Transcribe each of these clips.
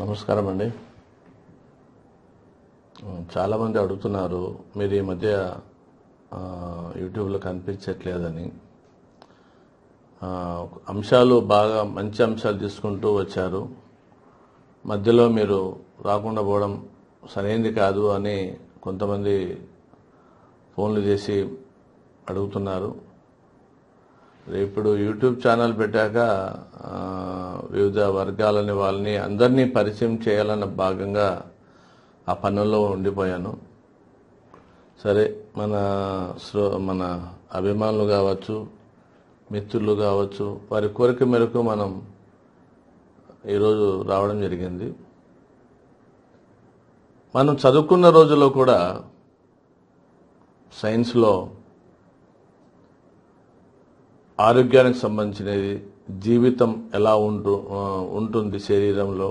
నమస్కారం అండి. చాలామంది అడుగుతున్నారు, మీరు ఈ మధ్య యూట్యూబ్లో కనిపించట్లేదని. అంశాలు బాగా మంచి అంశాలు తీసుకుంటూ వచ్చారు. మధ్యలో మీరు రాకుండా పోవడం సరైనది కాదు అని కొంతమంది ఫోన్లు చేసి అడుగుతున్నారు. ఇప్పుడు యూట్యూబ్ ఛానల్ పెట్టాక వివిధ వర్గాలని వాళ్ళని అందరినీ పరిచయం చేయాలన్న భాగంగా ఆ పనుల్లో ఉండిపోయాను. సరే, మన అభిమానులు కావచ్చు, మిత్రులు కావచ్చు, వారి కోరిక మేరకు మనం ఈరోజు రావడం జరిగింది. మనం చదువుకున్న రోజుల్లో కూడా సైన్స్లో ఆరోగ్యానికి సంబంధించినది, జీవితం ఎలా ఉంటుంది, శరీరంలో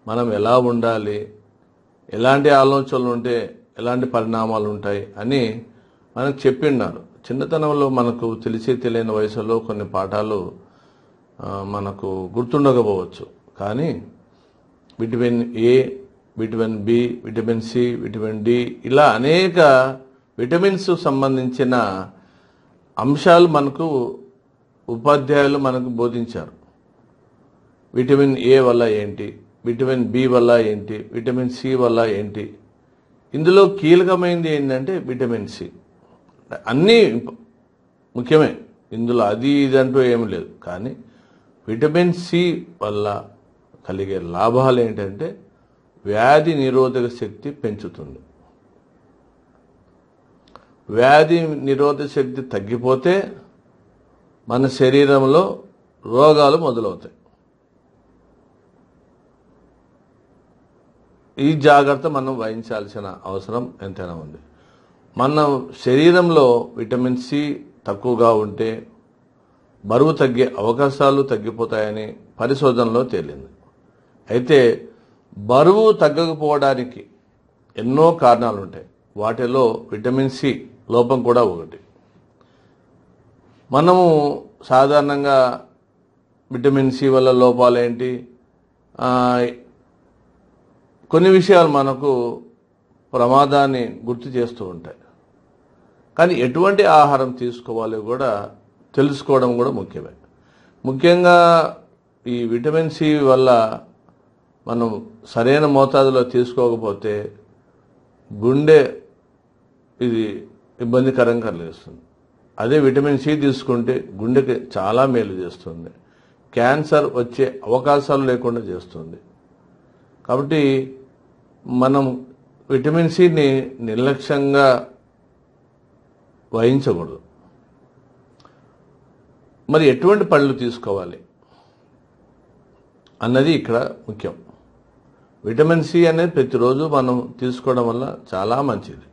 మనం ఎలా ఉండాలి, ఎలాంటి ఆలోచనలు ఉంటే ఎలాంటి పరిణామాలు ఉంటాయి అని మనకు చెప్పిండారు. చిన్నతనంలో మనకు తెలియని వయసులో కొన్ని పాఠాలు మనకు గుర్తుండకపోవచ్చు, కానీ vitamin A, vitamin B, vitamin C, vitamin D, ఇలా అనేక విటమిన్స్ సంబంధించిన అంశాలు మనకు ఉపాధ్యాయులు మనకు బోధించారు. విటమిన్ ఏ వల్ల ఏంటి, విటమిన్ బి వల్ల ఏంటి, విటమిన్ సి వల్ల ఏంటి. ఇందులో కీలకమైనది ఏంటంటే విటమిన్ సి. అన్నీ ముఖ్యమే, ఇందులో అది ఇదంటూ ఏమి లేదు. కానీ విటమిన్ సి వల్ల కలిగే లాభాలు ఏంటంటే వ్యాధి నిరోధక శక్తి పెంచుతుంది. వ్యాధి నిరోధక శక్తి తగ్గిపోతే మన శరీరంలో రోగాలు మొదలవుతాయి. ఈ జాగ్రత్త మనం వహించాల్సిన అవసరం ఎంతైనా ఉంది. మన శరీరంలో విటమిన్ సి తక్కువగా ఉంటే బరువు తగ్గే అవకాశాలు తగ్గిపోతాయని పరిశోధనలో తేలింది. అయితే బరువు తగ్గకపోవడానికి ఎన్నో కారణాలు ఉంటాయి. వాటిలో విటమిన్ సి లోపం కూడా ఒకటి. మనము సాధారణంగా విటమిన్ సి వల్ల లోపాలు ఏంటి, కొన్ని విషయాలు మనకు ప్రమాదాన్ని గుర్తు చేస్తూ ఉంటాయి. కానీ ఎటువంటి ఆహారం తీసుకోవాలో కూడా తెలుసుకోవడం కూడా ముఖ్యమే. ముఖ్యంగా ఈ విటమిన్ సి వల్ల మనం సరైన మోతాదులో తీసుకోకపోతే గుండె ఇది ఇబ్బందికరంగా కలిగిస్తుంది. అదే విటమిన్ సి తీసుకుంటే గుండెకి చాలా మేలు చేస్తుంది, క్యాన్సర్ వచ్చే అవకాశాలు లేకుండా చేస్తుంది. కాబట్టి మనం విటమిన్ సిని నిర్లక్ష్యంగా వహించకూడదు. మరి ఎటువంటి పళ్ళు తీసుకోవాలి అన్నది ఇక్కడ ముఖ్యం. విటమిన్ సి అనేది ప్రతిరోజు మనం తీసుకోవడం వల్ల చాలా మంచిది.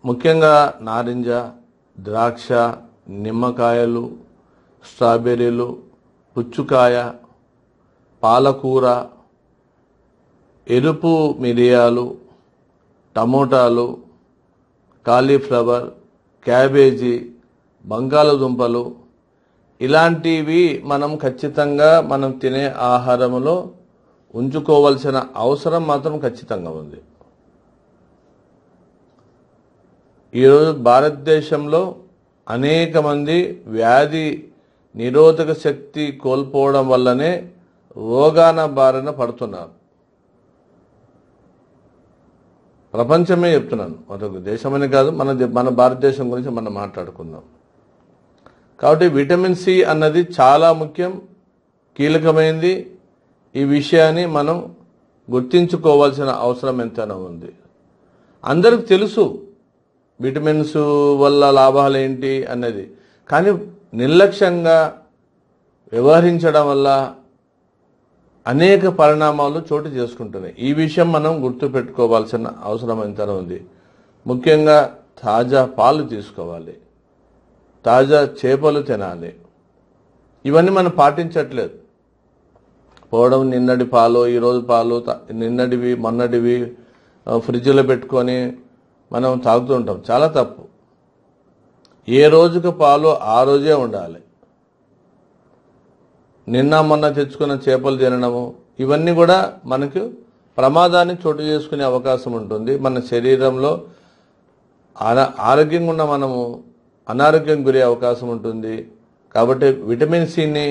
ముఖ్యంగా నారింజ, ద్రాక్ష, నిమ్మకాయలు, స్ట్రాబెర్రీలు, పుచ్చుకాయ, పాలకూర, ఎరుపు మిరియాలు, టమోటాలు, కాలీఫ్లవర్, క్యాబేజీ, బంగాళదుంపలు, ఇలాంటివి మనం ఖచ్చితంగా మనం తినే ఆహారంలో ఉంచుకోవాల్సిన అవసరం మాత్రం ఖచ్చితంగా ఉంది. ఈరోజు భారతదేశంలో అనేక మంది వ్యాధి నిరోధక శక్తి కోల్పోవడం వల్లనే రోగాన బారిన పడుతున్నారు. ప్రపంచమే చెప్తున్నాను, మరొక దేశమని కాదు, మన భారతదేశం గురించి మనం మాట్లాడుకుందాం. కాబట్టి విటమిన్ సి అన్నది చాలా ముఖ్యం, కీలకమైనది. ఈ విషయాన్ని మనం గుర్తించుకోవాల్సిన అవసరం ఎంతైనా ఉంది. అందరికి తెలుసు విటమిన్స్ వల్ల లాభాలు ఏంటి అన్నది, కానీ నిర్లక్ష్యంగా వ్యవహరించడం వల్ల అనేక పరిణామాలు చోటు చేసుకుంటున్నాయి. ఈ విషయం మనం గుర్తుపెట్టుకోవాల్సిన అవసరం ఎంతైనా ఉంది. ముఖ్యంగా తాజా పాలు తీసుకోవాలి, తాజా చేపలు తినాలి. ఇవన్నీ మనం పాటించట్లేదు. పోవడం నిన్నటి పాలు, ఈరోజు పాలు, నిన్నటివి మొన్నటివి ఫ్రిడ్జ్లో పెట్టుకొని మనం తాగుతూ ఉంటాం. చాలా తప్పు. ఏ రోజుకు పాలు ఆ రోజే ఉండాలి. నిన్న మొన్న తెచ్చుకున్న చేపలు తినడము ఇవన్నీ కూడా మనకు ప్రమాదాన్ని చోటు చేసుకునే అవకాశం ఉంటుంది. మన శరీరంలో ఆరోగ్యంగా ఉన్న మనము అనారోగ్యం గురే అవకాశం ఉంటుంది. కాబట్టి విటమిన్ సిని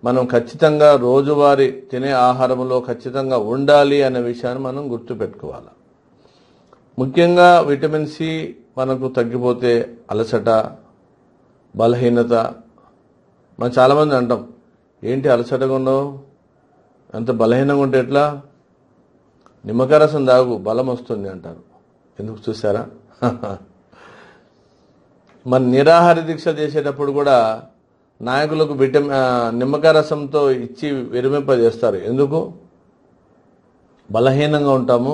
మనం ఖచ్చితంగా రోజువారీ తినే ఆహారంలో ఖచ్చితంగా ఉండాలి అనే విషయాన్ని మనం గుర్తుపెట్టుకోవాలి. ముఖ్యంగా విటమిన్ సి మనకు తగ్గిపోతే అలసట, బలహీనత. మనం చాలామంది అంటాం, ఏంటి అలసటగా ఉన్నావు, ఎంత బలహీనంగా ఉంటే ఎట్లా, నిమ్మకాయ రసం తాగు బలం వస్తుంది అంటారు. ఎందుకు చూసారా? మన నిరాహార దీక్ష చేసేటప్పుడు కూడా నాయకులకు నిమ్మకాయ రసంతో ఇచ్చి విరమింపజేస్తారు. ఎందుకు? బలహీనంగా ఉంటాము,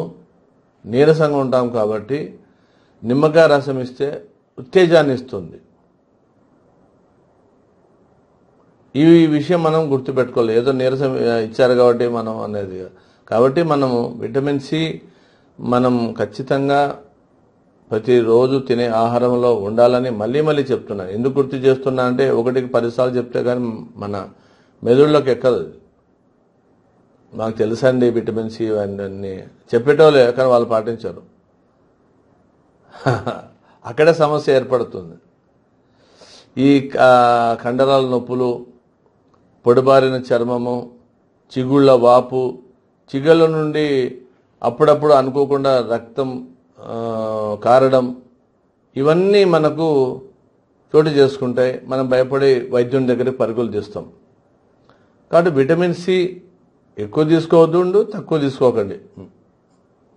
నీరసంగా ఉంటాం కాబట్టి నిమ్మకాయ రసం ఇస్తే ఉత్తేజాన్ని ఇస్తుంది. ఈ విషయం మనం గుర్తుపెట్టుకోవాలి. ఏదో నీరసం ఇచ్చారు కాబట్టి మనం అనేది. కాబట్టి మనము విటమిన్ సి మనం ఖచ్చితంగా ప్రతిరోజు తినే ఆహారంలో ఉండాలని మళ్ళీ చెప్తున్నాను. ఎందుకు గుర్తు చేస్తున్నా అంటే 1కి 10 సార్లు చెప్తే కానీ మన మెదడులోకి ఎక్కదు. నాకు తెలుసండి విటమిన్ సి అన్నీ చెప్పేటోళ్ళే, కానీ వాళ్ళు పాటించారు. అక్కడే సమస్య ఏర్పడుతుంది. ఈ కండరాల నొప్పులు, పొడిబారిన చర్మము, చిగుళ్ళ వాపు, చిగుళ్ళ నుండి అప్పుడప్పుడు అనుకోకుండా రక్తం కారడం, ఇవన్నీ మనకు చోటు చేసుకుంటాయి. మనం భయపడి వైద్యుని దగ్గరికి పరుగులు తీస్తాం. కాబట్టి విటమిన్ సి ఎక్కువ తీసుకోవద్దు, తక్కువ తీసుకోకండి,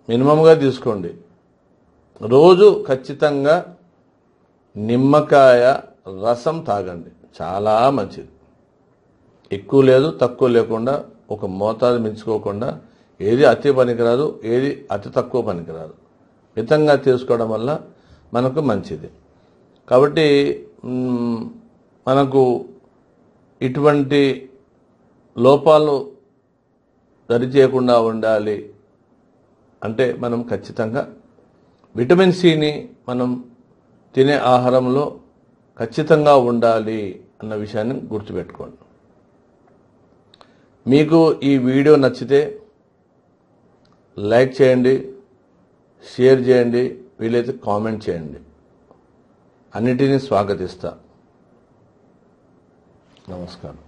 మినిమంగా తీసుకోండి. రోజు ఖచ్చితంగా నిమ్మకాయ రసం తాగండి, చాలా మంచిది. ఎక్కువ లేదు తక్కువ లేకుండా, ఒక మోతాదు మించుకోకుండా, ఏది అతి పనికిరాదు, ఏది అతి తక్కువ పనికిరాదు, మితంగా తీసుకోవడం వల్ల మనకు మంచిది. కాబట్టి మనకు ఇటువంటి లోపాలు దరిచేయకుండా ఉండాలి అంటే మనం ఖచ్చితంగా విటమిన్ సిని మనం తినే ఆహారంలో ఖచ్చితంగా ఉండాలి అన్న విషయాన్ని గుర్తుపెట్టుకోండి. మీకు ఈ వీడియో నచ్చితే లైక్ చేయండి, షేర్ చేయండి, వీలైతే కామెంట్ చేయండి. అన్నిటినీ స్వాగతిస్తా. నమస్కారం.